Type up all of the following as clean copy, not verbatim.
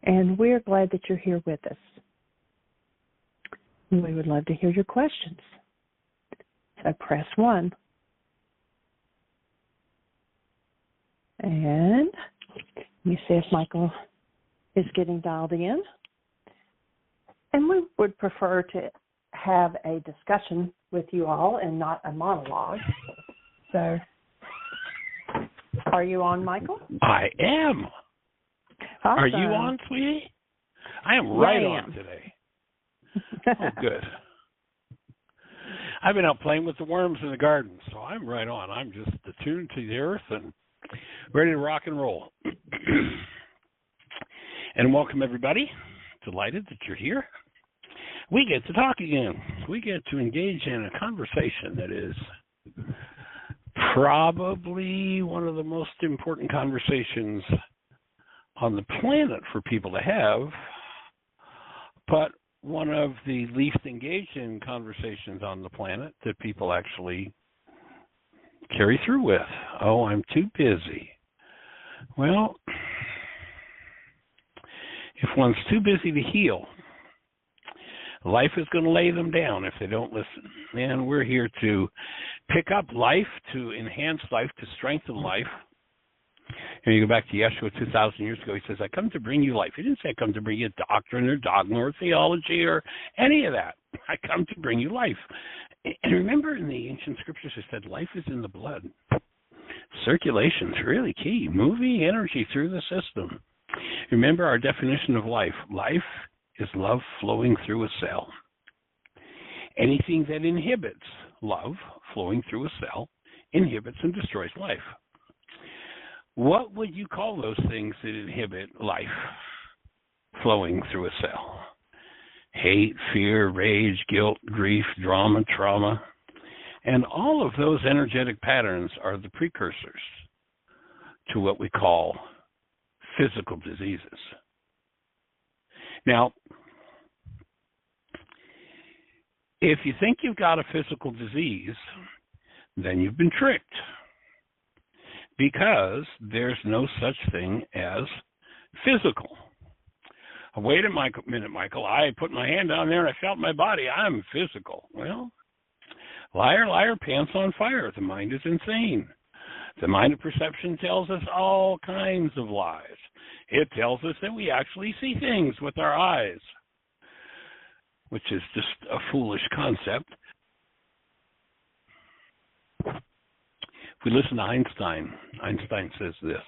and we're glad that you're here with us. We would love to hear your questions. So press 1. And let me see if Michael is getting dialed in. And we would prefer to have a discussion with you all and not a monologue. So, are you on, Michael? I am. Awesome. Are you on, sweetie? I am right I on today. Oh, good. I've been out playing with the worms in the garden, so I'm right on. I'm just attuned to the earth and ready to rock and roll. And welcome, everybody. Delighted that you're here. We get to talk again. We get to engage in a conversation that is probably one of the most important conversations on the planet for people to have, but one of the least engaged in conversations on the planet that people actually carry through with. Oh, I'm too busy. Well, if one's too busy to heal, life is going to lay them down if they don't listen. And we're here to pick up life, to enhance life, to strengthen life. And you go back to Yeshua 2,000 years ago, he says, I come to bring you life. He didn't say I come to bring you doctrine or dogma or theology or any of that. I come to bring you life. And remember in the ancient scriptures it said life is in the blood. Circulation is really key. Moving energy through the system. Remember our definition of life. Life is love flowing through a cell. Anything that inhibits love flowing through a cell inhibits and destroys life. What would you call those things that inhibit life flowing through a cell? Hate, fear, rage, guilt, grief, drama, trauma. And all of those energetic patterns are the precursors to what we call physical diseases. Now, if you think you've got a physical disease, then you've been tricked. Because there's no such thing as physical. Wait a minute, Michael. I put my hand down there and I felt my body. I'm physical. Well, liar, liar, pants on fire. The mind is insane. The mind of perception tells us all kinds of lies. It tells us that we actually see things with our eyes, which is just a foolish concept. If we listen to Einstein, Einstein says this.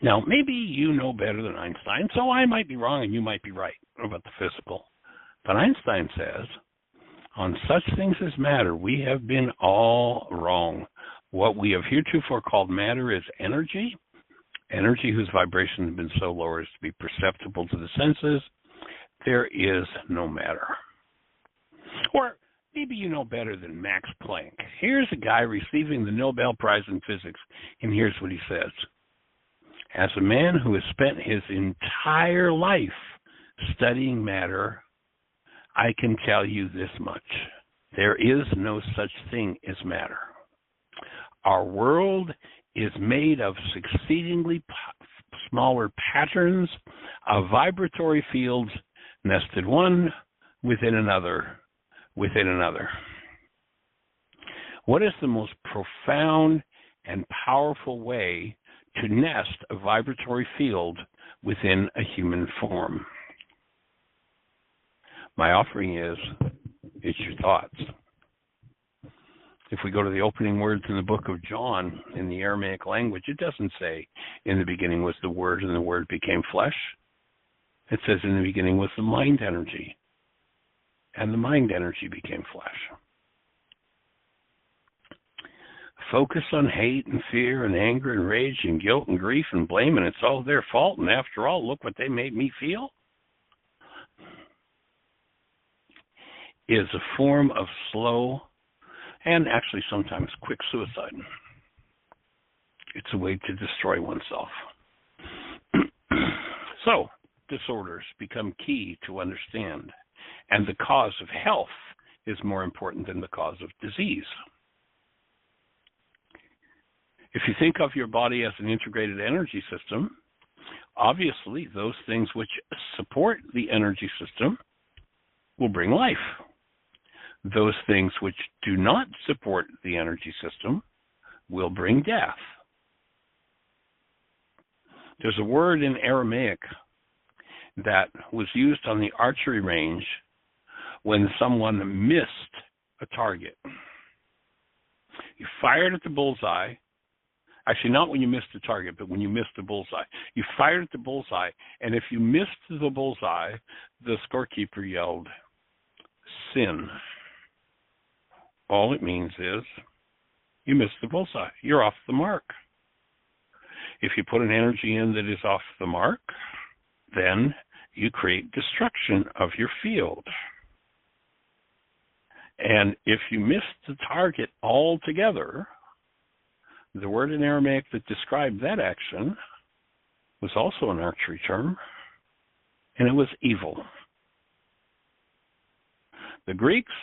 Now, maybe you know better than Einstein, so I might be wrong and you might be right about the physical. But Einstein says, on such things as matter, we have been all wrong. What we have heretofore called matter is energy, energy whose vibration has been so low as to be perceptible to the senses. There is no matter. Or maybe you know better than Max Planck. Here's a guy receiving the Nobel Prize in Physics, and here's what he says. As a man who has spent his entire life studying matter, I can tell you this much. There is no such thing as matter. Our world is made of succeedingly smaller patterns of vibratory fields nested one within another. Within another. What is the most profound and powerful way to nest a vibratory field within a human form? My offering is, it's your thoughts. If we go to the opening words in the book of John in the Aramaic language, it doesn't say, in the beginning was the Word and the Word became flesh. It says, in the beginning was the mind energy. And the mind energy became flesh. Focus on hate and fear and anger and rage and guilt and grief and blame, and it's all their fault, and after all, look what they made me feel, is a form of slow and actually sometimes quick suicide. It's a way to destroy oneself. So, disorders become key to understand. And the cause of health is more important than the cause of disease. If you think of your body as an integrated energy system, obviously, those things which support the energy system will bring life. Those things which do not support the energy system will bring death. There's a word in Aramaic that was used on the archery range when someone missed a target. You fired at the bullseye. Actually, not when you missed the target, but when you missed the bullseye. You fired at the bullseye, and if you missed the bullseye, the scorekeeper yelled, "Sin." All it means is you missed the bullseye. You're off the mark. If you put an energy in that is off the mark, then you create destruction of your field. And if you miss the target altogether, the word in Aramaic that described that action was also an archery term, and it was evil. The Greeks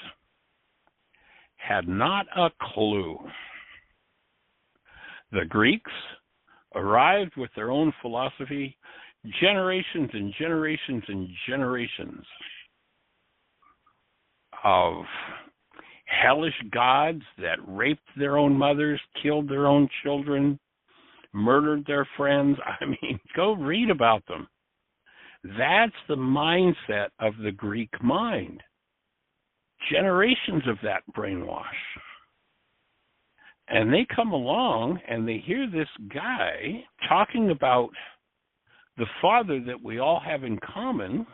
had not a clue. The Greeks arrived with their own philosophy generations and generations and generations of hellish gods that raped their own mothers, killed their own children, murdered their friends. I mean, go read about them. That's the mindset of the Greek mind. Generations of that brainwash. And they come along and they hear this guy talking about the Father that we all have in common.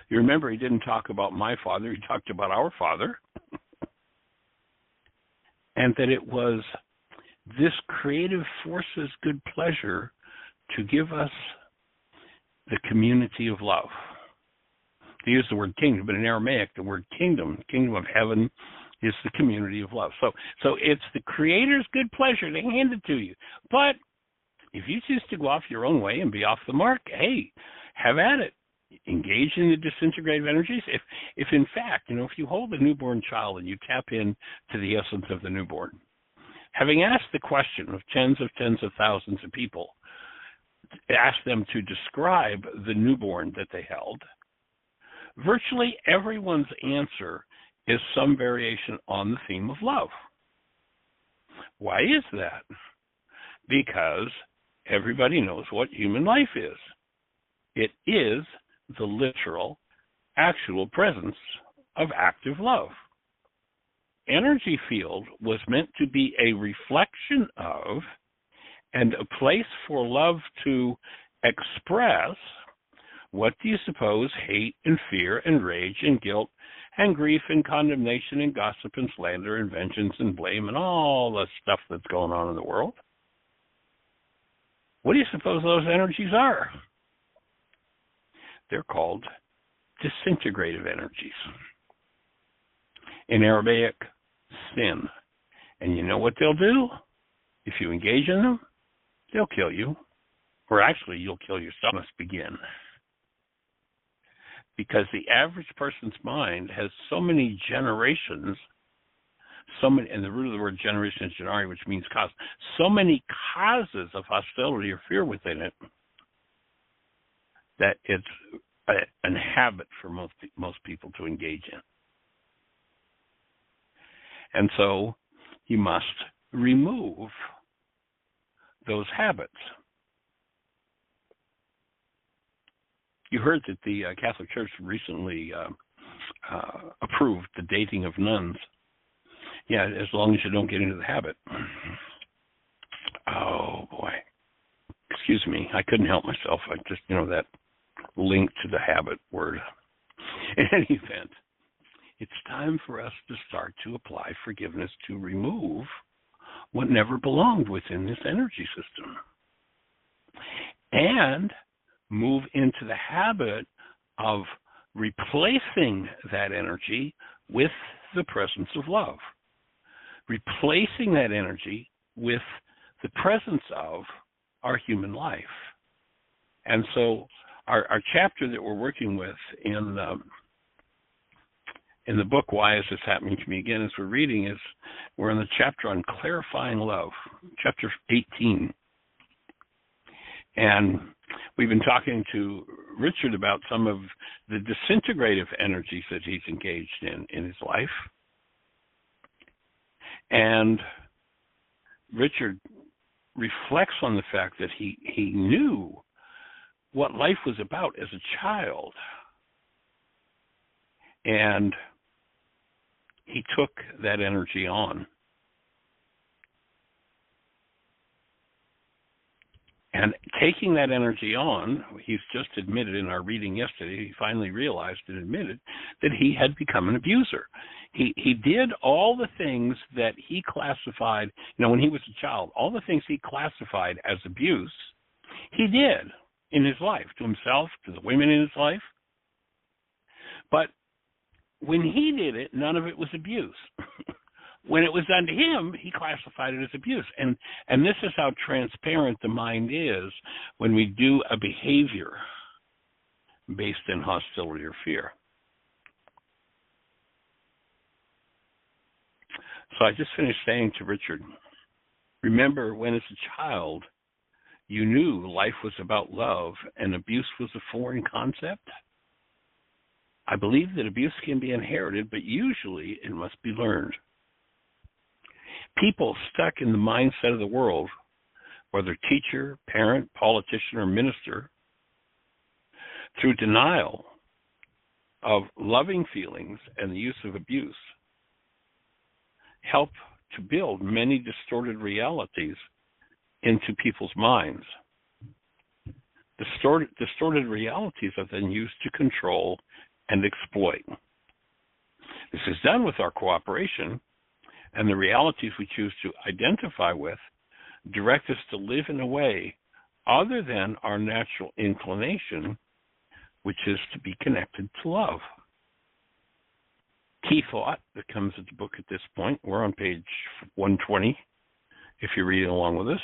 You remember, he didn't talk about my Father, he talked about our Father. And that it was this creative force's good pleasure to give us the community of love. They use the word kingdom, but in Aramaic, the word kingdom of heaven, is the community of love. So it's the Creator's good pleasure to hand it to you. But if you choose to go off your own way and be off the mark, hey, have at it. Engage in the disintegrative energies. If in fact, if you hold a newborn child and you tap in to the essence of the newborn, having asked the question of tens of thousands of people, ask them to describe the newborn that they held, virtually everyone's answer is some variation on the theme of love. Why is that? Because everybody knows what human life is. It is the literal, actual presence of active love. Energy field was meant to be a reflection of and a place for love to express. What do you suppose hate and fear and rage and guilt and grief and condemnation and gossip and slander and vengeance and blame and all the stuff that's going on in the world? What do you suppose those energies are? They're called disintegrative energies. In Aramaic, sin. And you know what they'll do? If you engage in them, they'll kill you. Or actually, you'll kill yourself. Must begin. Because the average person's mind has so many generations, and the root of the word generation is genari, which means cause, so many causes of hostility or fear within it, that it's a habit for most people to engage in. And so you must remove those habits. You heard that the Catholic Church recently approved the dating of nuns. Yeah, as long as you don't get into the habit. Oh, boy. Excuse me. I couldn't help myself. I just, that link to the habit word. In any event, it's time for us to start to apply forgiveness to remove what never belonged within this energy system. And move into the habit of replacing that energy with the presence of love. Replacing that energy with the presence of our human life. And so our chapter that we're working with in the book, Why Is This Happening to Me Again, as we're reading, we're in the chapter on clarifying love, chapter 18. And we've been talking to Richard about some of the disintegrative energies that he's engaged in his life. And Richard reflects on the fact that he knew what life was about as a child. And he took that energy on. And taking that energy on, he's just admitted in our reading yesterday, he finally realized and admitted that he had become an abuser. He did all the things that he classified, when he was a child, all the things he classified as abuse, he did in his life, to himself, to the women in his life. But when he did it, none of it was abuse. When it was done to him, he classified it as abuse. And this is how transparent the mind is when we do a behavior based in hostility or fear. So I just finished saying to Richard, remember when as a child you knew life was about love and abuse was a foreign concept? I believe that abuse can be inherited, but usually it must be learned. People stuck in the mindset of the world, whether teacher, parent, politician, or minister, through denial of loving feelings and the use of abuse, help to build many distorted realities into people's minds. Distorted realities are then used to control and exploit. This is done with our cooperation, and the realities we choose to identify with direct us to live in a way other than our natural inclination, which is to be connected to love. Key thought that comes at the book at this point, we're on page 120, if you're reading along with us,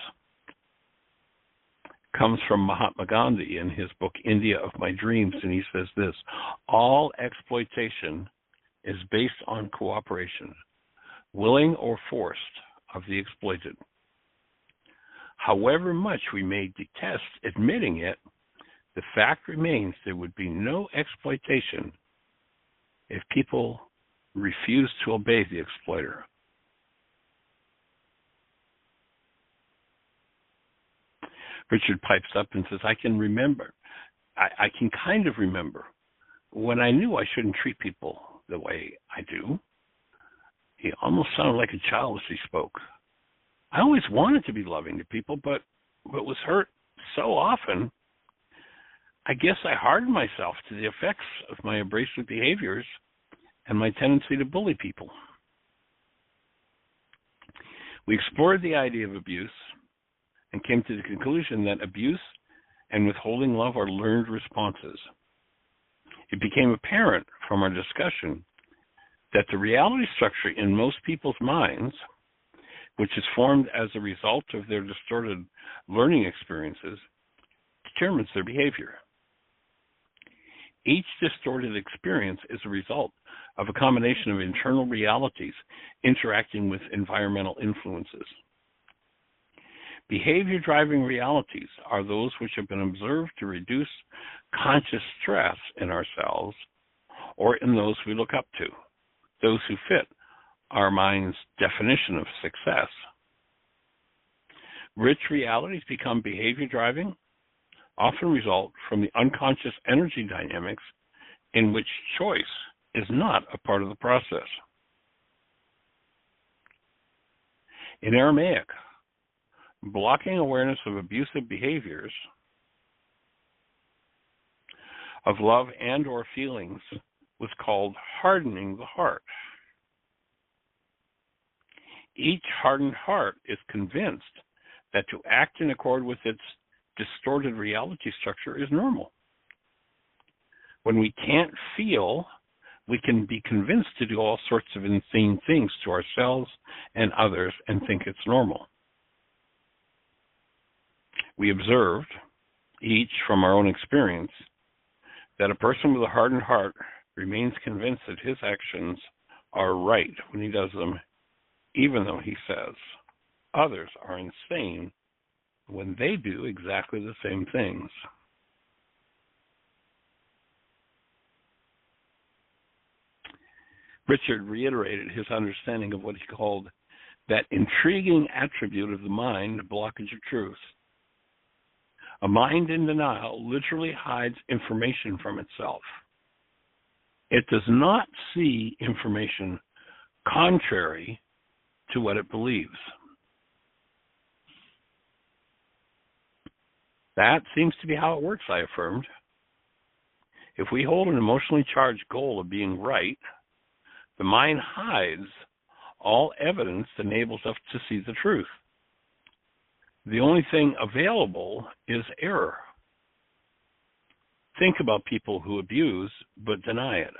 comes from Mahatma Gandhi in his book, India of My Dreams, and he says this: all exploitation is based on cooperation, willing or forced, of the exploited. However much we may detest admitting it, the fact remains there would be no exploitation if people refuse to obey the exploiter. Richard pipes up and says, I can kind of remember when I knew I shouldn't treat people the way I do. He almost sounded like a child as he spoke. I always wanted to be loving to people, but was hurt so often, I guess I hardened myself to the effects of my abrasive behaviors and my tendency to bully people. We explored the idea of abuse and came to the conclusion that abuse and withholding love are learned responses. It became apparent from our discussion that the reality structure in most people's minds, which is formed as a result of their distorted learning experiences, determines their behavior. Each distorted experience is a result of a combination of internal realities interacting with environmental influences. Behavior-driving realities are those which have been observed to reduce conscious stress in ourselves or in those we look up to, those who fit our mind's definition of success. Rich realities become behavior-driving, often result from the unconscious energy dynamics in which choice is not a part of the process. In Aramaic, blocking awareness of abusive behaviors, of love and or feelings, was called hardening the heart. Each hardened heart is convinced that to act in accord with its distorted reality structure is normal. When we can't feel, we can be convinced to do all sorts of insane things to ourselves and others and think it's normal. We observed, each from our own experience, that a person with a hardened heart remains convinced that his actions are right when he does them, even though he says others are insane when they do exactly the same things. Richard reiterated his understanding of what he called that intriguing attribute of the mind, blockage of truth. A mind in denial literally hides information from itself. It does not see information contrary to what it believes. That seems to be how it works, I affirmed. If we hold an emotionally charged goal of being right, the mind hides all evidence that enables us to see the truth. The only thing available is error. Think about people who abuse but deny it.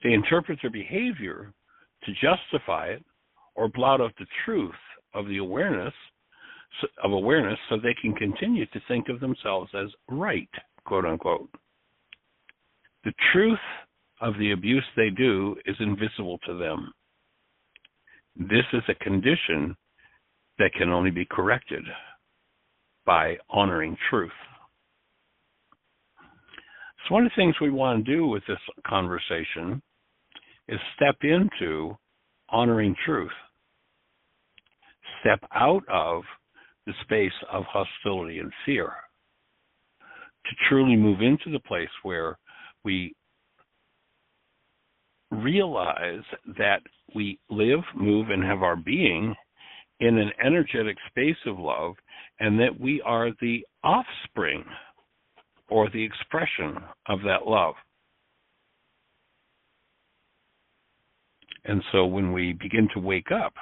They interpret their behavior to justify it or blot out the truth of the awareness so they can continue to think of themselves as right, quote unquote. The truth of the abuse they do is invisible to them. This is a condition that can only be corrected by honoring truth. So one of the things we want to do with this conversation is step into honoring truth. Step out of the space of hostility and fear to truly move into the place where we realize that we live, move, and have our being in an energetic space of love, and that we are the offspring or the expression of that love. And so when we begin to wake up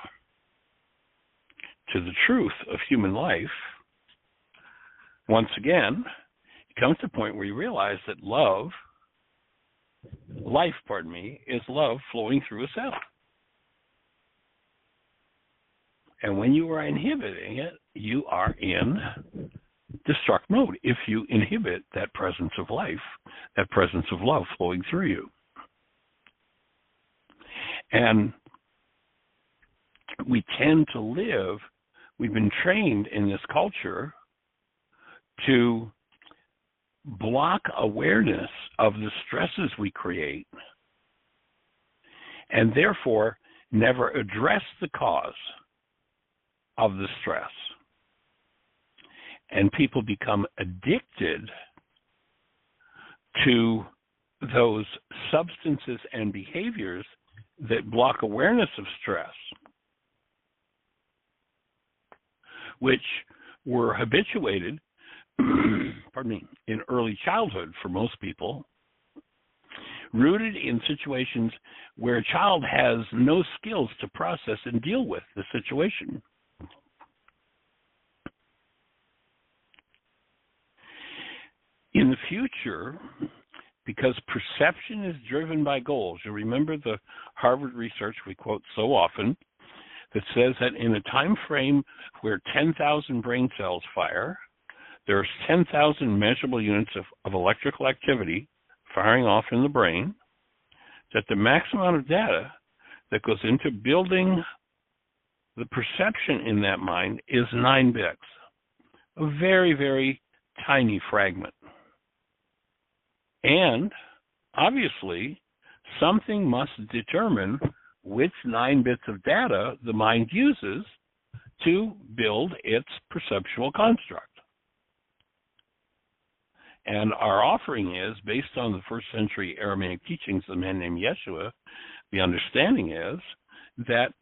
to the truth of human life, once again, it comes to a point where you realize that life is love flowing through a cell. And when you are inhibiting it, you are in destruct mode if you inhibit that presence of life, that presence of love flowing through you. And we tend to live, we've been trained in this culture to block awareness of the stresses we create and therefore never address the cause of the stress. And people become addicted to those substances and behaviors that block awareness of stress, which were habituated in early childhood for most people, rooted in situations where a child has no skills to process and deal with the situation. In the future, because perception is driven by goals, you remember the Harvard research we quote so often that says that in a time frame where 10,000 brain cells fire, there's 10,000 measurable units of electrical activity firing off in the brain, that the maximum amount of data that goes into building the perception in that mind is 9 bits, a very, very tiny fragment. And obviously, something must determine which 9 bits of data the mind uses to build its perceptual construct. And our offering is, based on the first century Aramaic teachings of a man named Yeshua, the understanding is that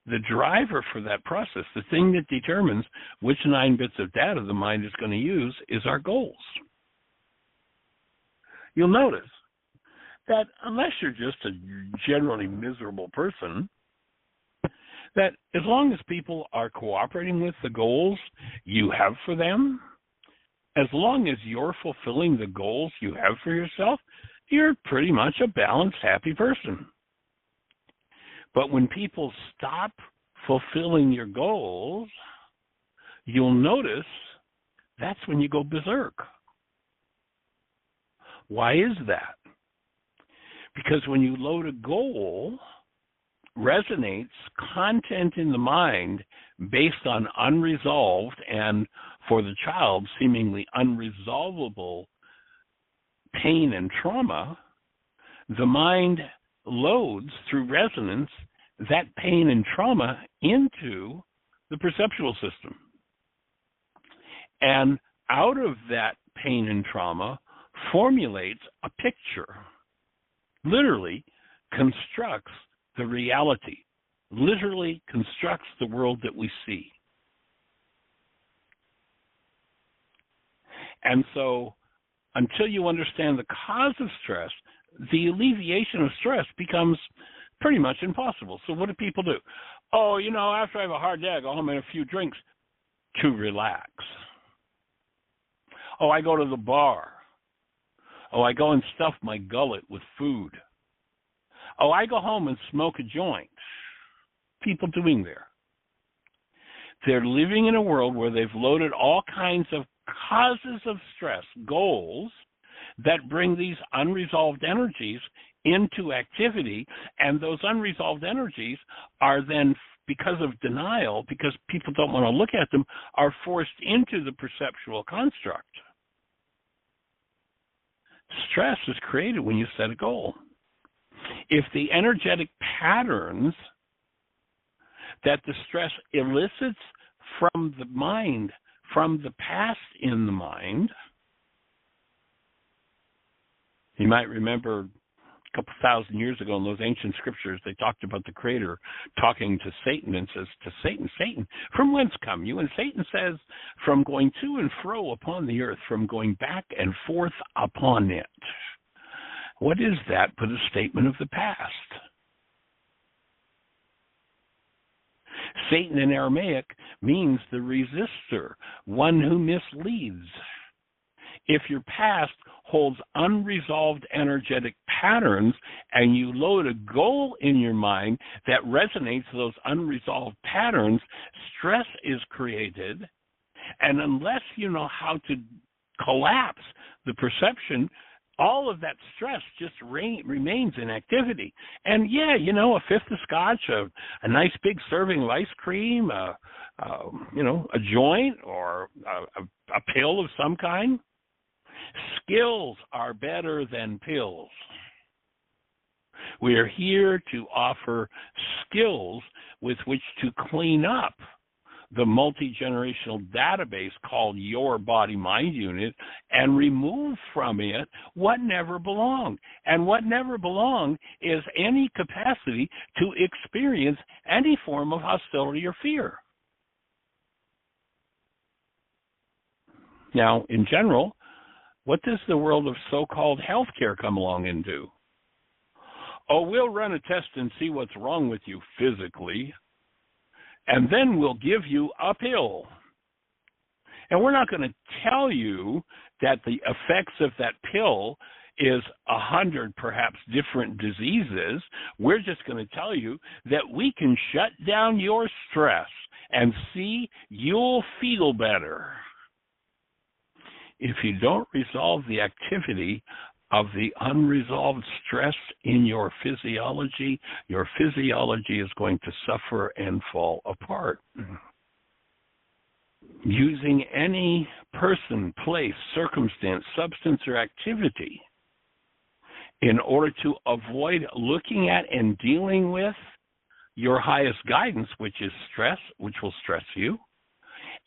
the driver for that process, the thing that determines which 9 bits of data the mind is going to use, is our goals. You'll notice that unless you're just a generally miserable person, that as long as people are cooperating with the goals you have for them, as long as you're fulfilling the goals you have for yourself, you're pretty much a balanced, happy person. But when people stop fulfilling your goals, you'll notice that's when you go berserk. Why is that? Because when you load a goal resonates content in the mind based on unresolved and, for the child, seemingly unresolvable pain and trauma, the mind loads through resonance that pain and trauma into the perceptual system. And out of that pain and trauma formulates a picture, literally constructs the reality, literally constructs the world that we see. And so until you understand the cause of stress, the alleviation of stress becomes pretty much impossible. So what do people do? Oh, after I have a hard day, I go home and have a few drinks to relax. Oh, I go to the bar. Oh, I go and stuff my gullet with food. Oh, I go home and smoke a joint. People doing there. They're living in a world where they've loaded all kinds of causes of stress, goals, that bring these unresolved energies into activity, and those unresolved energies are then, because of denial, because people don't want to look at them, are forced into the perceptual construct. Stress is created when you set a goal. If the energetic patterns that the stress elicits from the mind, from the past in the mind, you might remember a couple thousand years ago in those ancient scriptures, they talked about the Creator talking to Satan and says to Satan, Satan, from whence come you? And Satan says, from going to and fro upon the earth, from going back and forth upon it. What is that but a statement of the past? Satan in Aramaic means the resistor, one who misleads. If your past holds unresolved energetic patterns and you load a goal in your mind that resonates those unresolved patterns, stress is created. And unless you know how to collapse the perception, all of that stress just remains in activity. And yeah, a fifth of scotch, a nice big serving of ice cream, a joint or a pill of some kind. Skills are better than pills. We are here to offer skills with which to clean up the multi-generational database called your body-mind unit and remove from it what never belonged. And what never belonged is any capacity to experience any form of hostility or fear. Now, in general, what does the world of so-called healthcare come along and do? Oh, we'll run a test and see what's wrong with you physically, and then we'll give you a pill. And we're not going to tell you that the effects of that pill is 100 perhaps different diseases. We're just going to tell you that we can shut down your stress and see you'll feel better. If you don't resolve the activity of the unresolved stress in your physiology is going to suffer and fall apart. Using any person, place, circumstance, substance, or activity in order to avoid looking at and dealing with your highest guidance, which is stress, which will stress you,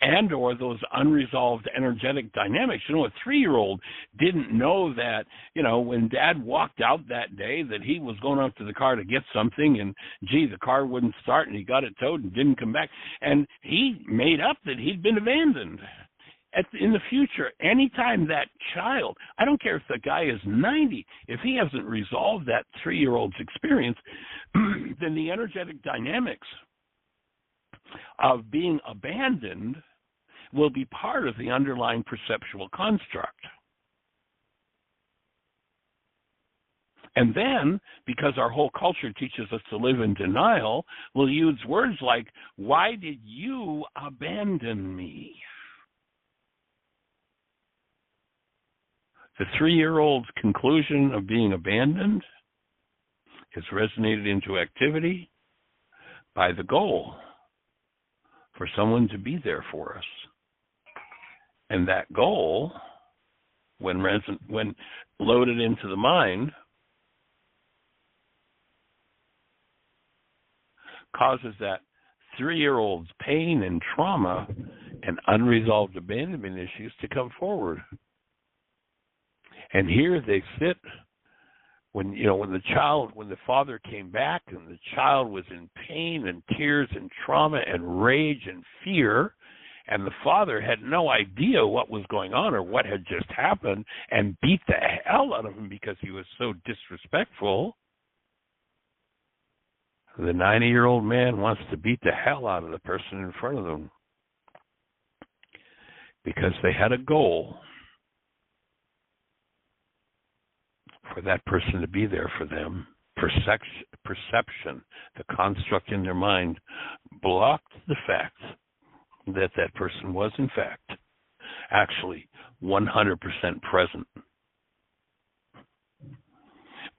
and or those unresolved energetic dynamics. A 3-year-old didn't know that, when Dad walked out that day that he was going up to the car to get something and, the car wouldn't start and he got it towed and didn't come back. And he made up that he'd been abandoned. In the future, anytime that child, I don't care if the guy is 90, if he hasn't resolved that 3-year-old's experience, then the energetic dynamics of being abandoned will be part of the underlying perceptual construct. And then, because our whole culture teaches us to live in denial, we'll use words like, why did you abandon me? The 3-year-old's conclusion of being abandoned has resonated into activity, by the goal for someone to be there for us. And that goal, when loaded into the mind, causes that 3-year-old's pain and trauma and unresolved abandonment issues to come forward. And here they sit when the father came back and the child was in pain and tears and trauma and rage and fear, and the father had no idea what was going on or what had just happened and beat the hell out of him because he was so disrespectful. The 90-year-old man wants to beat the hell out of the person in front of them because they had a goal for that person to be there for them. Perception, the construct in their mind, blocked the fact that that person was, in fact, actually 100% present.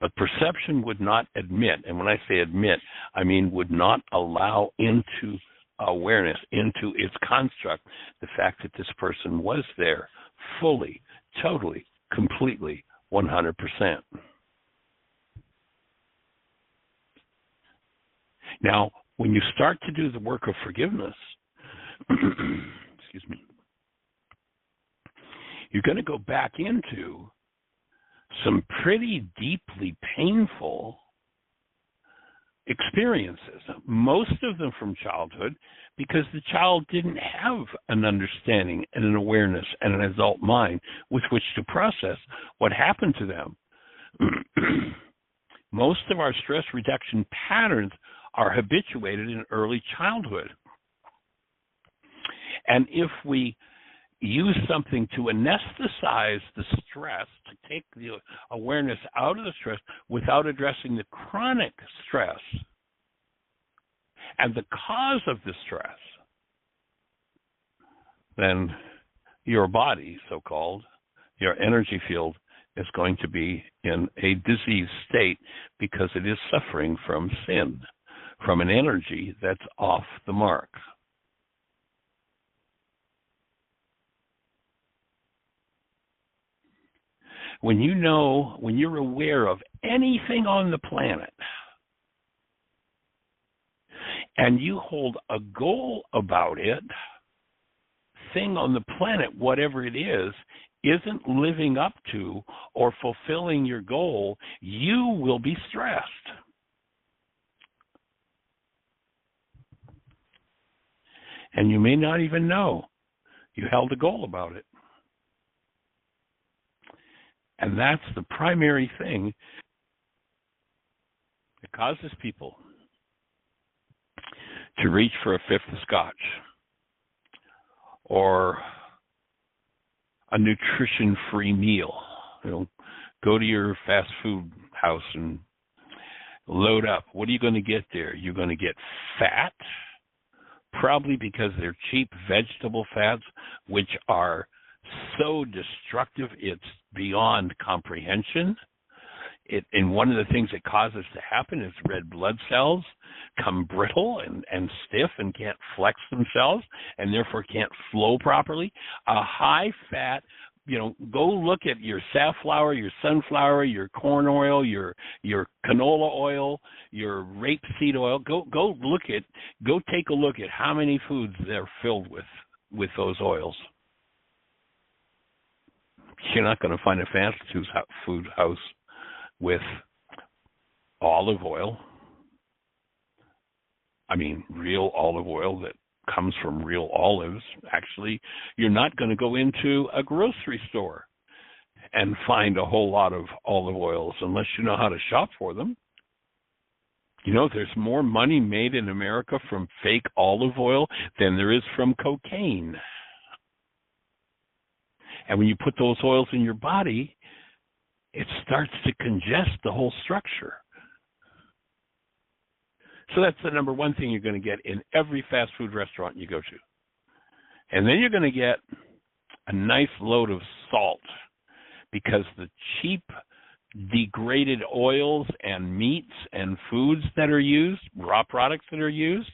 But perception would not admit, and when I say admit, I mean would not allow into awareness, into its construct, the fact that this person was there fully, totally, completely, 100%. Now, when you start to do the work of forgiveness, excuse me, you're going to go back into some pretty deeply painful experiences, most of them from childhood, because the child didn't have an understanding and an awareness and an adult mind with which to process what happened to them. Most of our stress reduction patterns are habituated in early childhood. And if we use something to anesthetize the stress, to take the awareness out of the stress without addressing the chronic stress and the cause of the stress, then your body, so-called, your energy field, is going to be in a diseased state because it is suffering from sin, from an energy that's off the mark. When you're aware of anything on the planet and you hold a goal about it, thing on the planet, whatever it is, isn't living up to or fulfilling your goal, you will be stressed. And you may not even know you held a goal about it. And that's the primary thing that causes people to reach for a fifth of scotch or a nutrition-free meal. Go to your fast food house and load up. What are you going to get there? You're going to get fat, probably because they're cheap vegetable fats, which are so destructive it's beyond comprehension. And one of the things it causes to happen is red blood cells come brittle and stiff and can't flex themselves and therefore can't flow properly. A high-fat, go look at your safflower, your sunflower, your corn oil, your canola oil, your rapeseed oil. Go take a look at how many foods they're filled with those oils. You're not going to find a fast food house with olive oil. I mean, real olive oil that comes from real olives. Actually, you're not going to go into a grocery store and find a whole lot of olive oils unless you know how to shop for them. There's more money made in America from fake olive oil than there is from cocaine. And when you put those oils in your body, it starts to congest the whole structure. So that's the number one thing you're going to get in every fast food restaurant you go to. And then you're going to get a nice load of salt because the cheap degraded oils and meats and foods that are used, raw products that are used.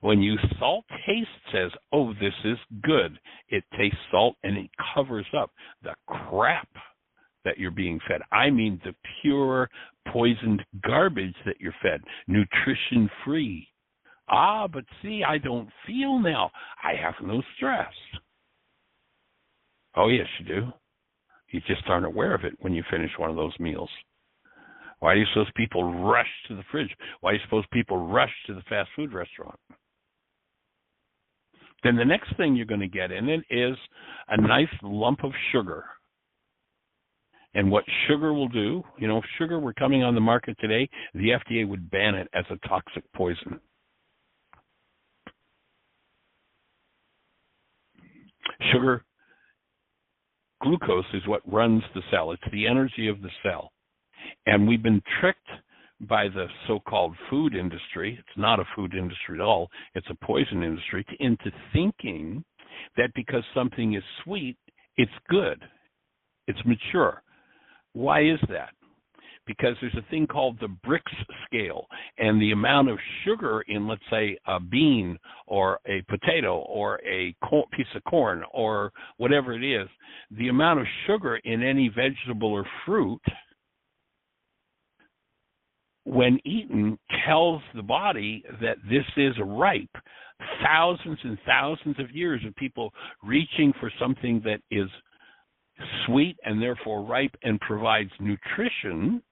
When you salt taste says, oh, this is good. It tastes salt and it covers up the crap that you're being fed. I mean the pure poisoned garbage that you're fed, nutrition free. Ah, but see, I don't feel now. I have no stress. Oh, yes, you do. You just aren't aware of it when you finish one of those meals. Why do you suppose people rush to the fridge? Why do you suppose people rush to the fast food restaurant? Then the next thing you're going to get in it is a nice lump of sugar. And what sugar will do, if sugar were coming on the market today, the FDA would ban it as a toxic poison. Sugar, glucose is what runs the cell. It's the energy of the cell. And we've been tricked by the so-called food industry. It's not a food industry at all. It's a poison industry into thinking that because something is sweet, it's good. It's mature. Why is that? Because there's a thing called the Brix scale, and the amount of sugar in, let's say, a bean or a potato or a piece of corn or whatever it is, the amount of sugar in any vegetable or fruit when eaten tells the body that this is ripe. Thousands and thousands of years of people reaching for something that is sweet and therefore ripe and provides nutrition.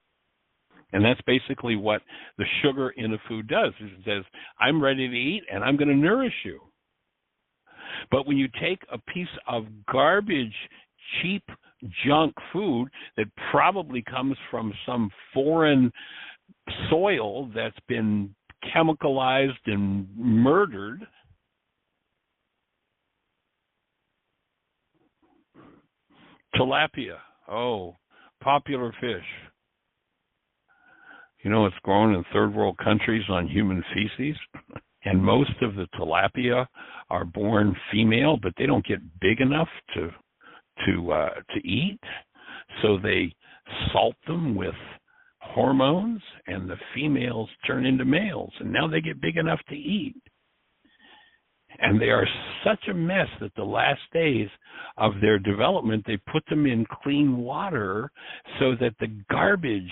And that's basically what the sugar in a food does. It says, I'm ready to eat and I'm going to nourish you. But when you take a piece of garbage, cheap junk food that probably comes from some foreign soil that's been chemicalized and murdered, tilapia, popular fish. It's grown in third world countries on human feces, and most of the tilapia are born female, but they don't get big enough to eat, so they salt them with hormones, and the females turn into males, and now they get big enough to eat. And they are such a mess that the last days of their development, they put them in clean water so that the garbage,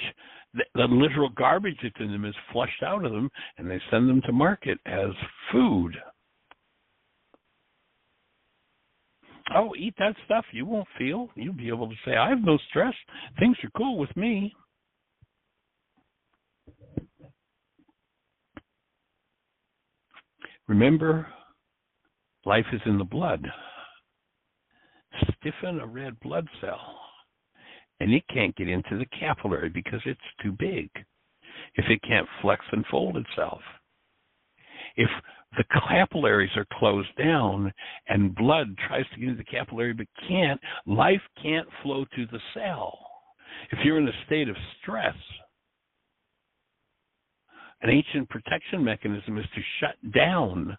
the literal garbage that's in them is flushed out of them, and they send them to market as food. Oh, eat that stuff. You won't feel. You'll be able to say, I have no stress. Things are cool with me. Remember, life is in the blood. Stiffen a red blood cell, and it can't get into the capillary because it's too big. If it can't flex and fold itself. If the capillaries are closed down and blood tries to get into the capillary but can't, life can't flow to the cell. If you're in a state of stress, an ancient protection mechanism is to shut down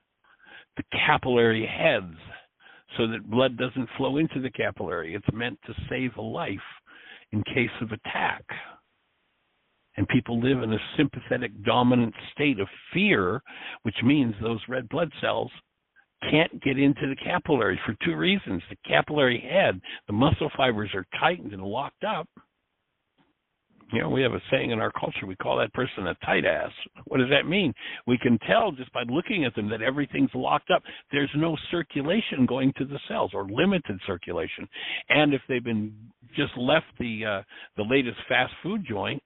the capillary heads so that blood doesn't flow into the capillary. It's meant to save a life in case of attack. And people live in a sympathetic dominant state of fear, which means those red blood cells can't get into the capillary for two reasons. The capillary head, the muscle fibers are tightened and locked up. We have a saying in our culture, we call that person a tight ass. What does that mean? We can tell just by looking at them that everything's locked up. There's no circulation going to the cells, or limited circulation. And if they've been just left the latest fast food joint,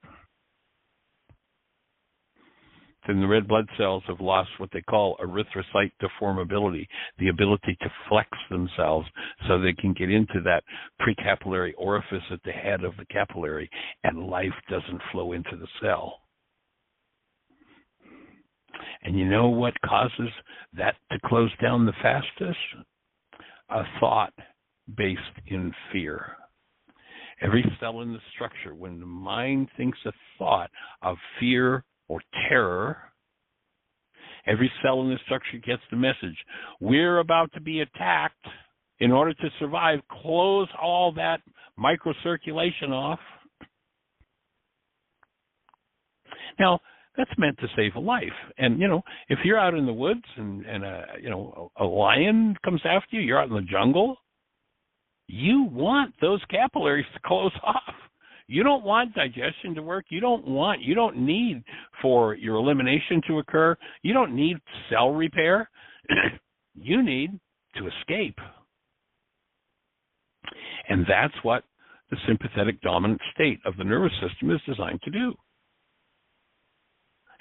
then the red blood cells have lost what they call erythrocyte deformability, the ability to flex themselves so they can get into that precapillary orifice at the head of the capillary, and life doesn't flow into the cell. And you know what causes that to close down the fastest? A thought based in fear. Every cell in the structure, when the mind thinks a thought of fear or terror, every cell in the structure gets the message. We're about to be attacked. In order to survive, close all that microcirculation off. Now, that's meant to save a life. And, if you're out in the woods and a lion comes after you, you're out in the jungle, you want those capillaries to close off. You don't want digestion to work. You don't need for your elimination to occur. You don't need cell repair. You need to escape. And that's what the sympathetic dominant state of the nervous system is designed to do.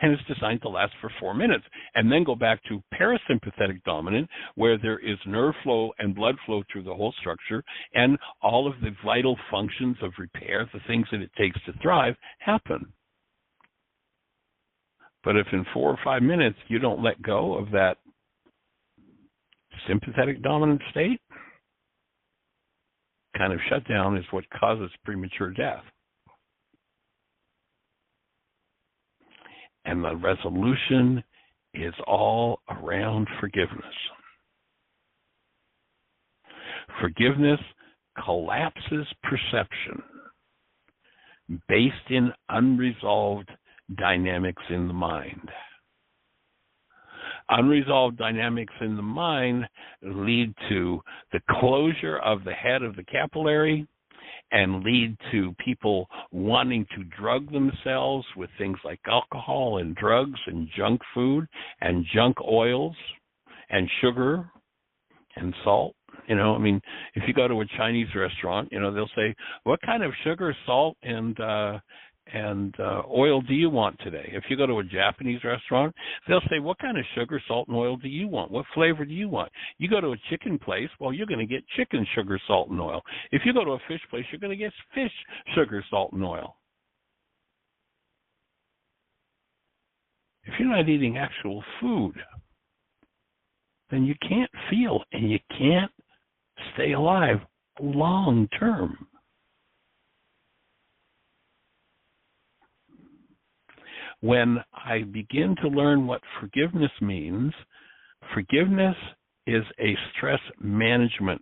And it's designed to last for 4 minutes and then go back to parasympathetic dominant, where there is nerve flow and blood flow through the whole structure, and all of the vital functions of repair, the things that it takes to thrive, happen. But if in 4 or 5 minutes you don't let go of that sympathetic dominant state, kind of shutdown is what causes premature death. And the resolution is all around forgiveness. Forgiveness collapses perception based in unresolved dynamics in the mind. Unresolved dynamics in the mind lead to the closure of the head of the capillary and lead to people wanting to drug themselves with things like alcohol and drugs and junk food and junk oils and sugar and salt. If you go to a Chinese restaurant, they'll say, what kind of sugar, salt, and oil do you want today? If you go to a Japanese restaurant, they'll say, what kind of sugar, salt, and oil do you want? What flavor do you want? You go to a chicken place, well, you're going to get chicken, sugar, salt, and oil. If you go to a fish place, you're going to get fish, sugar, salt, and oil. If you're not eating actual food, then you can't feel and you can't stay alive long term. When I begin to learn what forgiveness means, forgiveness is a stress management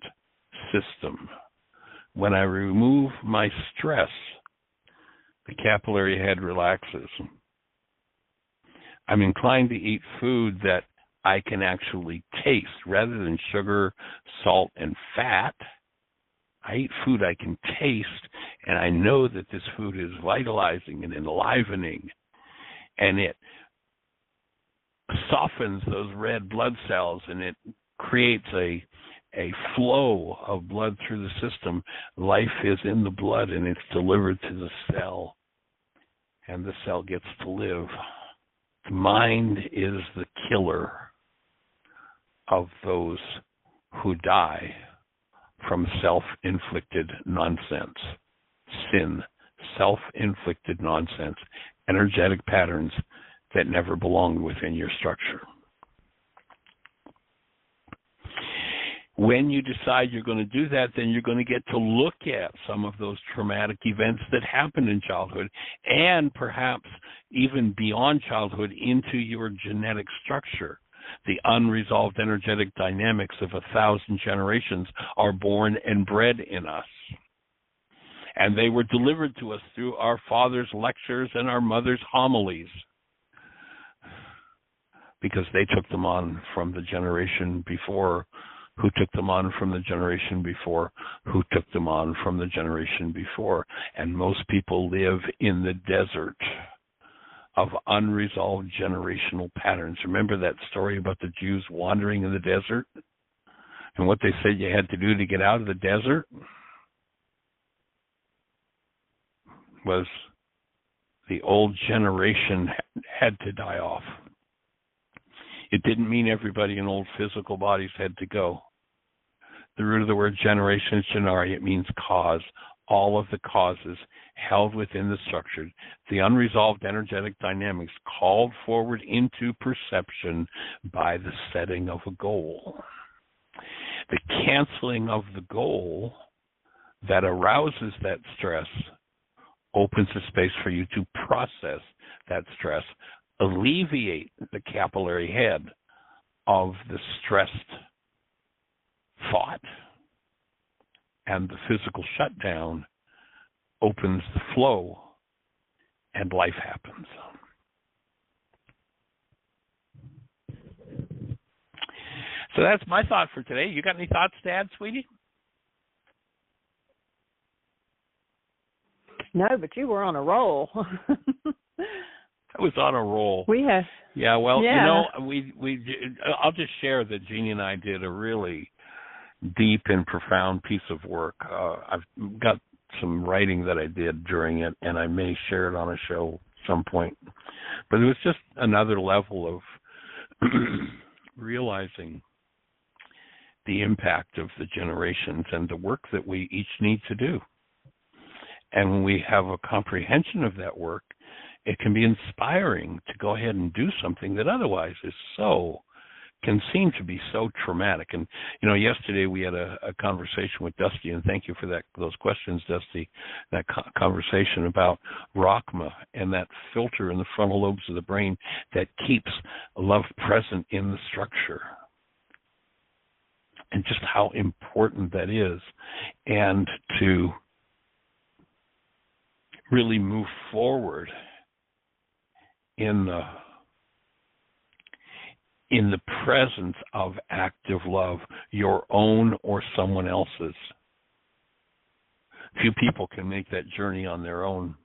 system. When I remove my stress, the capillary head relaxes. I'm inclined to eat food that I can actually taste rather than sugar, salt, and fat. I eat food I can taste, and I know that this food is vitalizing and enlivening. And it softens those red blood cells, and it creates a flow of blood through the system. Life is in the blood, and it's delivered to the cell, and the cell gets to live. The mind is the killer of those who die from self-inflicted nonsense. Sin, self-inflicted nonsense. Energetic patterns that never belonged within your structure. When you decide you're going to do that, then you're going to get to look at some of those traumatic events that happened in childhood, and perhaps even beyond childhood into your genetic structure. The unresolved energetic dynamics of 1,000 generations are born and bred in us. And they were delivered to us through our father's lectures and our mother's homilies, because they took them on from the generation before, who took them on from the generation before, who took them on from the generation before. And most people live in the desert of unresolved generational patterns. Remember that story about the Jews wandering in the desert and what they said you had to do to get out of the desert? Was the old generation had to die off. It didn't mean everybody in old physical bodies had to go. The root of the word generation is genari. It means cause. All of the causes held within the structure, the unresolved energetic dynamics called forward into perception by the setting of a goal. The canceling of the goal that arouses that stress opens a space for you to process that stress, alleviate the capillary head of the stressed thought, and the physical shutdown opens the flow, and life happens. So that's my thought for today. You got any thoughts to add, sweetie? No, but you were on a roll. I was on a roll. We have. Yeah, well, Yeah. I'll just share that Jeannie and I did a really deep and profound piece of work. I've got some writing that I did during it, and I may share it on a show at some point. But it was just another level of realizing the impact of the generations and the work that we each need to do. And when we have a comprehension of that work, it can be inspiring to go ahead and do something that otherwise can seem to be so traumatic. And, yesterday we had a conversation with Dusty, and thank you for those questions, Dusty, that conversation about Rachma and that filter in the frontal lobes of the brain that keeps love present in the structure. And just how important that is, and to really move forward in the presence of active love, your own or someone else's. Few people can make that journey on their own.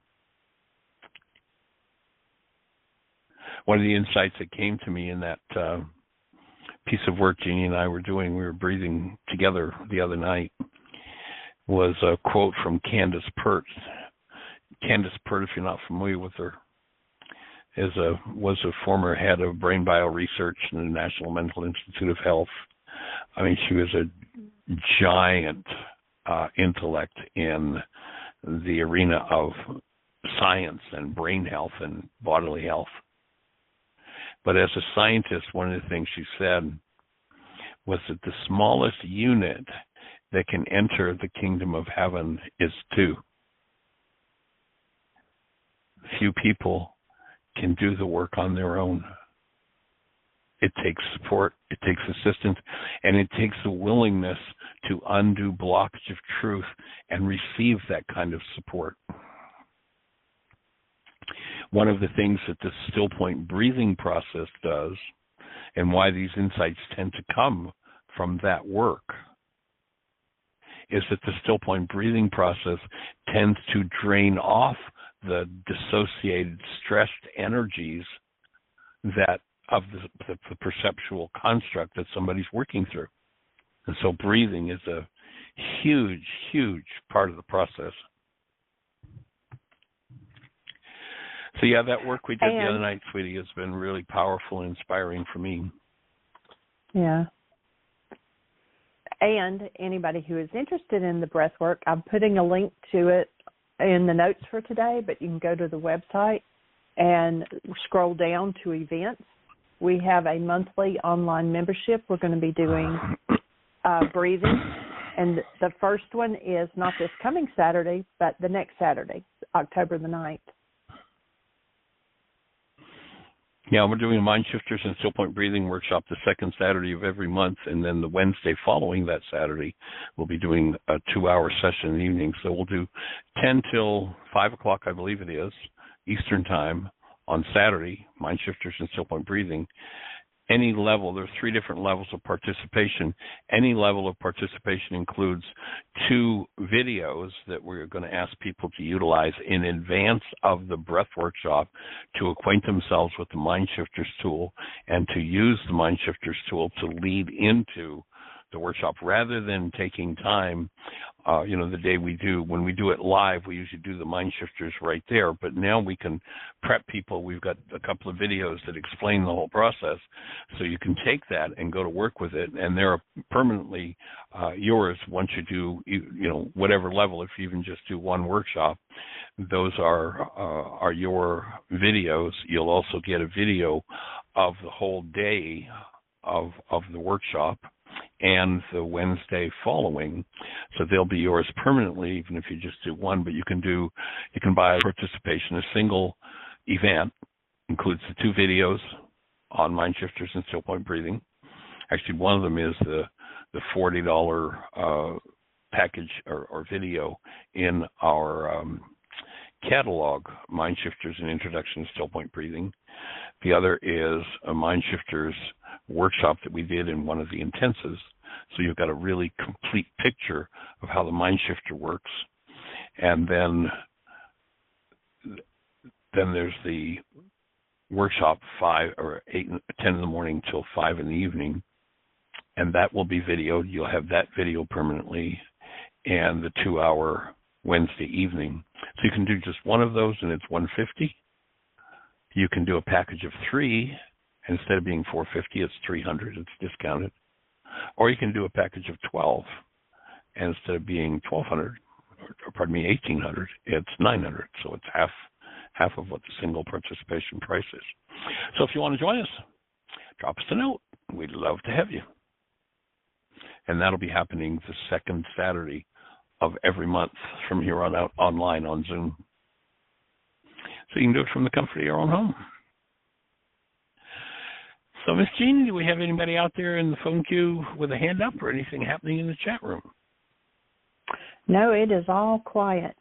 One of the insights that came to me in that piece of work Jeannie and I were doing, we were breathing together the other night, was a quote from Candace Pert. Candace Pert, if you're not familiar with her, was a former head of brain bio research in the National Mental Institute of Health. I mean, she was a giant intellect in the arena of science and brain health and bodily health. But as a scientist, one of the things she said was that the smallest unit that can enter the kingdom of heaven is 2. Few people can do the work on their own. It takes support, it takes assistance, and it takes the willingness to undo blockage of truth and receive that kind of support. One of the things that the still point breathing process does, and why these insights tend to come from that work, is that the still point breathing process tends to drain off the dissociated, stressed energies that of the perceptual construct that somebody's working through. And so breathing is a huge, huge part of the process. So yeah, that work we did the other night, sweetie, has been really powerful and inspiring for me. Yeah. And anybody who is interested in the breath work, I'm putting a link to it in the notes for today, but you can go to the website and scroll down to events. We have a monthly online membership. We're going to be doing breathing, and the first one is not this coming Saturday, but the next Saturday, October the 9th. Yeah, we're doing a Mind Shifters and Still Point Breathing workshop the second Saturday of every month, and then the Wednesday following that Saturday, we'll be doing a 2-hour session in the evening. So we'll do 10 till 5 o'clock, I believe it is, Eastern Time on Saturday, Mind Shifters and Still Point Breathing. Any level, there are 3 different levels of participation. Any level of participation includes 2 videos that we're going to ask people to utilize in advance of the breath workshop to acquaint themselves with the Mind Shifters tool and to use the Mind Shifters tool to lead into the workshop rather than taking time. The day when we do it live, we usually do the Mind Shifters right there, but now we can prep people. We've got a couple of videos that explain the whole process, so you can take that and go to work with it, and they're permanently yours once you do, whatever level. If you even just do one workshop, those are your videos. You'll also get a video of the whole day of the workshop and the Wednesday following. So they'll be yours permanently, even if you just do one, but you can buy participation. A single event includes the 2 videos on Mind Shifters and Still Point Breathing. Actually, one of them is the $40 package or video in our catalog, Mind Shifters and Introduction to Still Point Breathing. The other is a Mind Shifters workshop that we did in one of the intensives. So you've got a really complete picture of how the mind shifter works. And then there's the workshop 5 or 8, 10 in the morning till 5 in the evening. And that will be videoed. You'll have that video permanently, and the 2-hour Wednesday evening. So you can do just one of those, and it's $150. You can do a package of 3, and instead of being $450, it's $300. It's discounted. Or you can do a package of 12, and instead of being $1,200, or pardon me, $1,800, it's $900. So it's half of what the single participation price is. So if you want to join us, drop us a note. We'd love to have you. And that'll be happening the second Saturday of every month from here on out, online on Zoom. So you can do it from the comfort of your own home. So, Miss Jean, do we have anybody out there in the phone queue with a hand up or anything happening in the chat room? No, it is all quiet.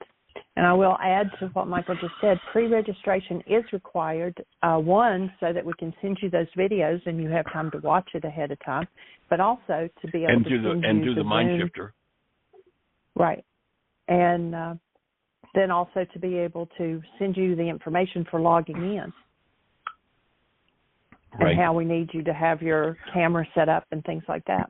And I will add to what Michael just said, pre-registration is required, one, so that we can send you those videos and you have time to watch it ahead of time, but also to be able to do the mind shifter. Right. And then also to be able to send you the information for logging in. Right. And how we need you to have your camera set up and things like that.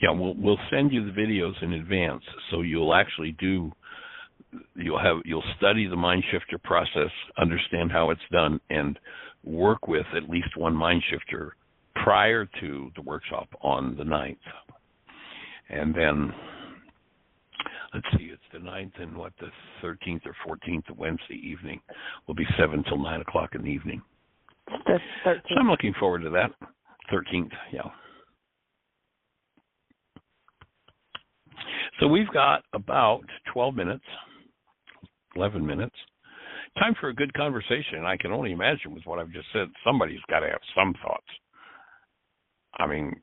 Yeah, we'll send you the videos in advance, so you'll actually you'll study the mind shifter process, understand how it's done, and work with at least one mind shifter prior to the workshop on the 9th. And then, let's see, it's the 9th and the 13th or 14th of Wednesday evening will be 7 till 9 o'clock in the evening. The 13th. So I'm looking forward to that. 13th, yeah. So we've got about 12 minutes, 11 minutes. Time for a good conversation. And I can only imagine with what I've just said, somebody's got to have some thoughts. I mean,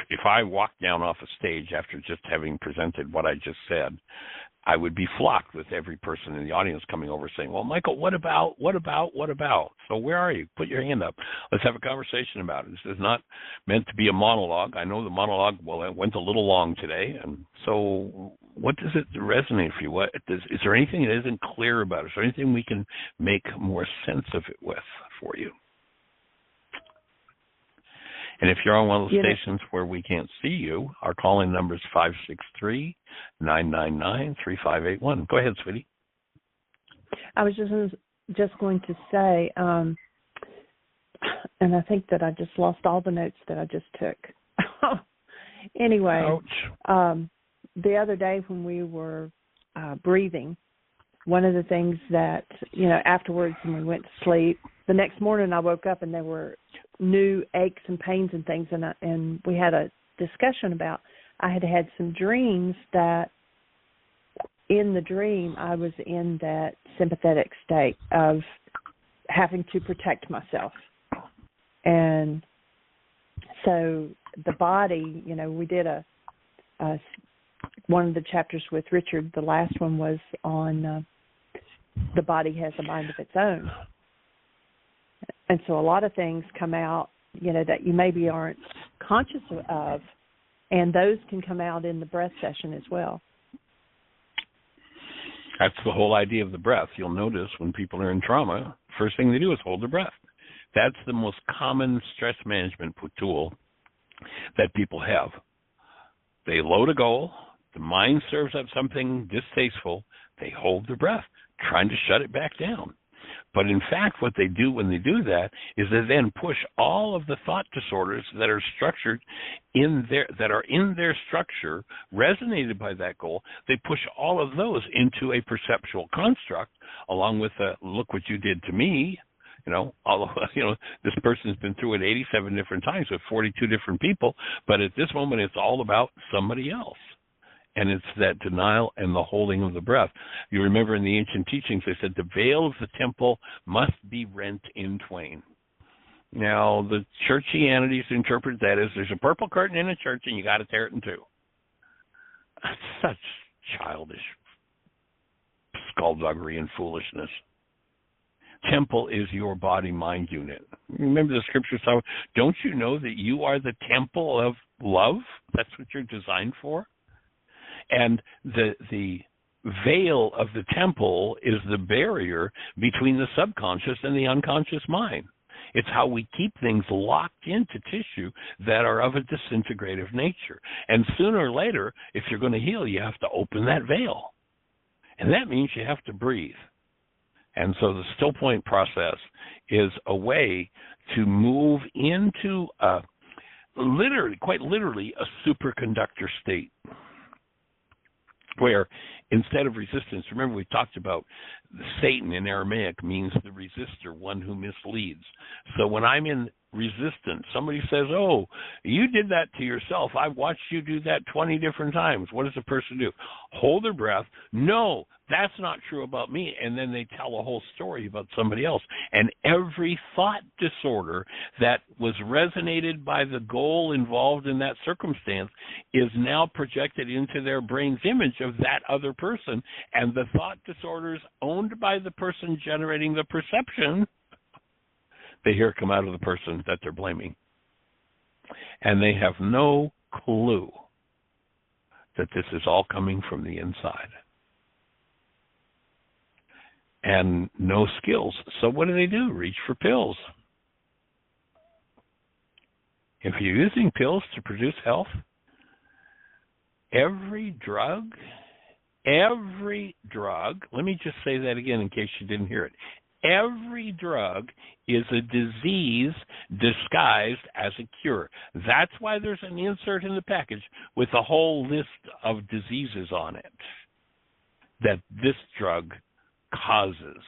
if I walked down off a stage after just having presented what I just said, I would be flocked with every person in the audience coming over saying, well, Michael, what about? So where are you? Put your hand up. Let's have a conversation about it. This is not meant to be a monologue. I know the monologue, it went a little long today. And so what does it resonate for you? Is there anything that isn't clear about it? Is there anything we can make more sense of it with for you? And if you're on one of those stations where we can't see you, our call-in number is 563-999-3581. Go ahead, sweetie. I was just going to say, and I think that I just lost all the notes that I just took. Anyway, the other day when we were breathing, one of the things that, afterwards when we went to sleep, the next morning I woke up and there were new aches and pains and things, and we had a discussion about I had some dreams that in the dream I was in that sympathetic state of having to protect myself. And so the body, we did one of the chapters with Richard, the last one was on the body has a mind of its own. And so a lot of things come out, that you maybe aren't conscious of, and those can come out in the breath session as well. That's the whole idea of the breath. You'll notice when people are in trauma, first thing they do is hold their breath. That's the most common stress management tool that people have. They load a goal, the mind serves up something distasteful, they hold their breath, trying to shut it back down. But in fact, what they do when they do that is they then push all of the thought disorders that are structured in their structure, resonated by that goal. They push all of those into a perceptual construct, along with look what you did to me. This person's been through it 87 different times with 42 different people, but at this moment, it's all about somebody else. And it's that denial and the holding of the breath. You remember in the ancient teachings, they said the veil of the temple must be rent in twain. Now, the churchianities interpret that as there's a purple curtain in a church and you got to tear it in two. That's such childish skullduggery and foolishness. temple is your body-mind unit. Remember the scripture, so don't you know that you are the temple of love? That's what you're designed for. And the veil of the temple is the barrier between the subconscious and the unconscious mind. It's how we keep things locked into tissue that are of a disintegrative nature. And sooner or later, if you're going to heal, you have to open that veil. And that means you have to breathe. And so the still point process is a way to move into quite literally a superconductor state, where instead of resistance, remember we talked about Satan in Aramaic means the resistor, one who misleads. So when I'm in resistance, somebody says, oh, you did that to yourself. I've watched you do that 20 different times. What does the person do? Hold their breath. No, that's not true about me. And then they tell a whole story about somebody else. And every thought disorder that was resonated by the goal involved in that circumstance is now projected into their brain's image of that other person. And the thought disorders owned by the person generating the perception, they hear come out of the person that they're blaming. And they have no clue that this is all coming from the inside. And no skills. So what do? Reach for pills. If you're using pills to produce health, every drug, let me just say that again in case you didn't hear it. Every drug is a disease disguised as a cure. That's why there's an insert in the package with a whole list of diseases on it that this drug causes.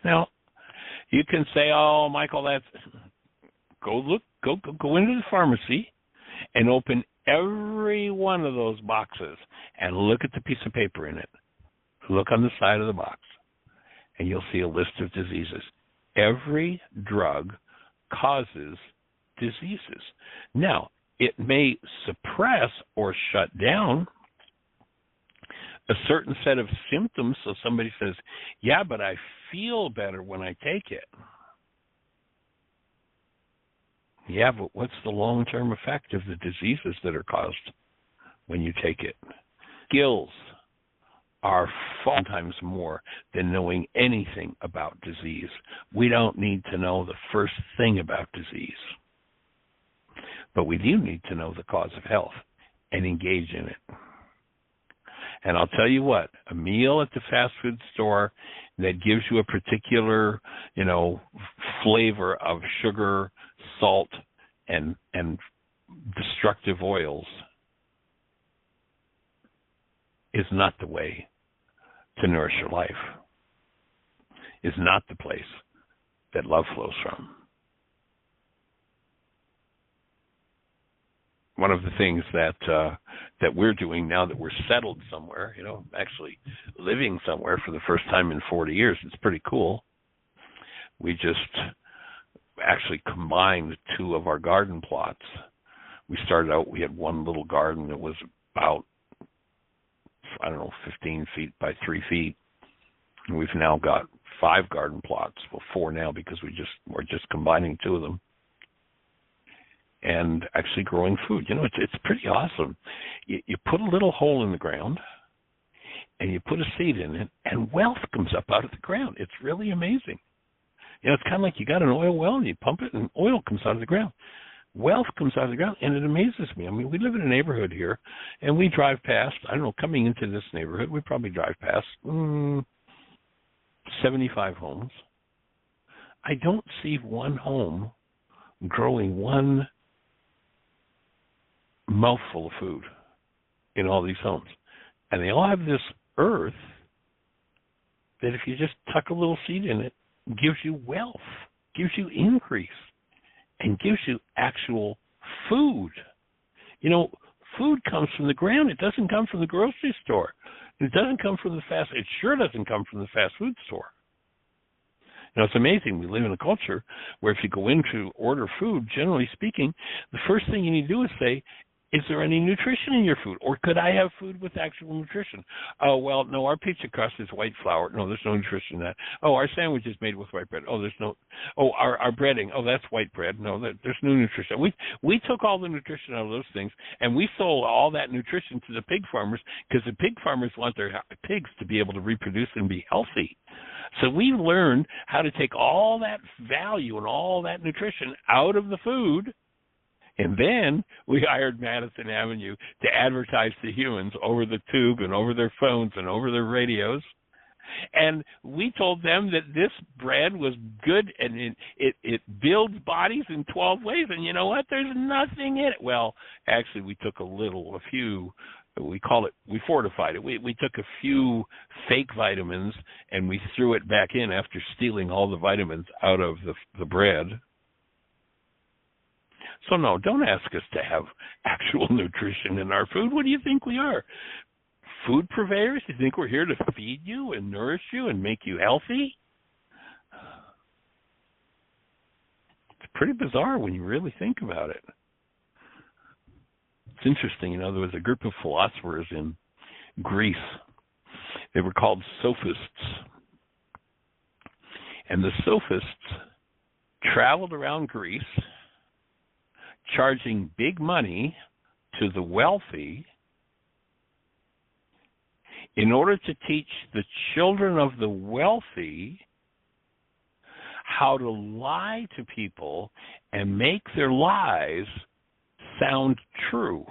Now, you can say, oh, Michael, go into the pharmacy and open every one of those boxes and look at the piece of paper in it. Look on the side of the box, and you'll see a list of diseases. Every drug causes diseases. Now, it may suppress or shut down a certain set of symptoms. So somebody says, yeah, but I feel better when I take it. Yeah, but what's the long-term effect of the diseases that are caused when you take it? Skills are 4 times more than knowing anything about disease. We don't need to know the first thing about disease. But we do need to know the cause of health and engage in it. And I'll tell you what, a meal at the fast food store that gives you a particular, flavor of sugar, salt, and destructive oils is not the way to nourish your life, is not the place that love flows from. One of the things that we're doing now that we're settled somewhere, actually living somewhere for the first time in 40 years, it's pretty cool. We just actually combined 2 of our garden plots. We started out, we had one little garden that was about 15 feet by 3 feet. And we've now got 5 garden plots. Well, 4 now because we're just combining 2 of them. And actually growing food. It's pretty awesome. You put a little hole in the ground and you put a seed in it and wealth comes up out of the ground. It's really amazing. It's kind of like you got an oil well and you pump it and oil comes out of the ground. Wealth comes out of the ground, and it amazes me. I mean, we live in a neighborhood here, and we drive past, coming into this neighborhood, we probably drive past 75 homes. I don't see one home growing one mouthful of food in all these homes. And they all have this earth that if you just tuck a little seed in it, gives you wealth, gives you increase, and gives you actual food. Food comes from the ground. It doesn't come from the grocery store. It doesn't come from it sure doesn't come from the fast food store. It's amazing. We live in a culture where if you go in to order food, generally speaking, the first thing you need to do is say, Is there any nutrition in your food? Or could I have food with actual nutrition? Oh, well, no, our pizza crust is white flour. No, there's no nutrition in that. Oh, our sandwich is made with white bread. Oh, there's no. Oh, our breading. Oh, that's white bread. No, there's no nutrition. We took all the nutrition out of those things, and we sold all that nutrition to the pig farmers because the pig farmers want their pigs to be able to reproduce and be healthy. So we learned how to take all that value and all that nutrition out of the food, and then we hired Madison Avenue to advertise to humans over the tube and over their phones and over their radios. And we told them that this bread was good and it builds bodies in 12 ways. And you know what? There's nothing in it. Well, actually, we took a few. We fortified it. We took a few fake vitamins and we threw it back in after stealing all the vitamins out of the bread. So no, don't ask us to have actual nutrition in our food. What do you think we are? Food purveyors? You think we're here to feed you and nourish you and make you healthy? It's pretty bizarre when you really think about it. It's interesting, there was a group of philosophers in Greece. They were called sophists. And the sophists traveled around Greece charging big money to the wealthy in order to teach the children of the wealthy how to lie to people and make their lies sound true.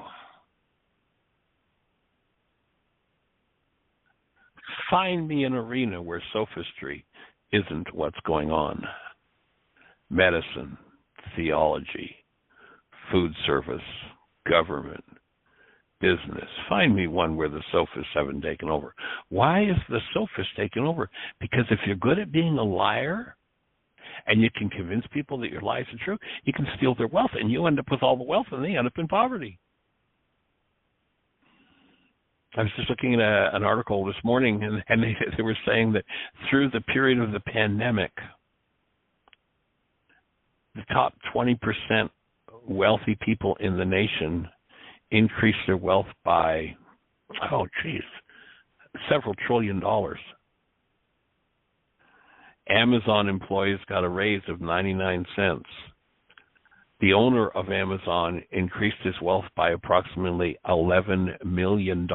Find me an arena where sophistry isn't what's going on. Medicine, theology, food service, government, business. Find me one where the sophists haven't taken over. Why is the sophist taken over? Because if you're good at being a liar, and you can convince people that your lies are true, you can steal their wealth, and you end up with all the wealth, and they end up in poverty. I was just looking at an article this morning, and they were saying that through the period of the pandemic, the top 20% wealthy people in the nation increased their wealth by, several $1 trillion. Amazon employees got a raise of 99 cents. The owner of Amazon increased his wealth by approximately $11 million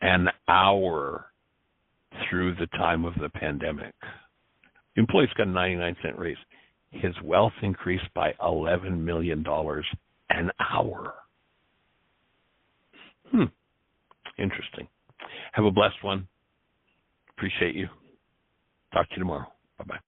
an hour through the time of the pandemic. The employees got a 99-cent raise. His wealth increased by $11 million an hour. Interesting. Have a blessed one. Appreciate you. Talk to you tomorrow. Bye-bye.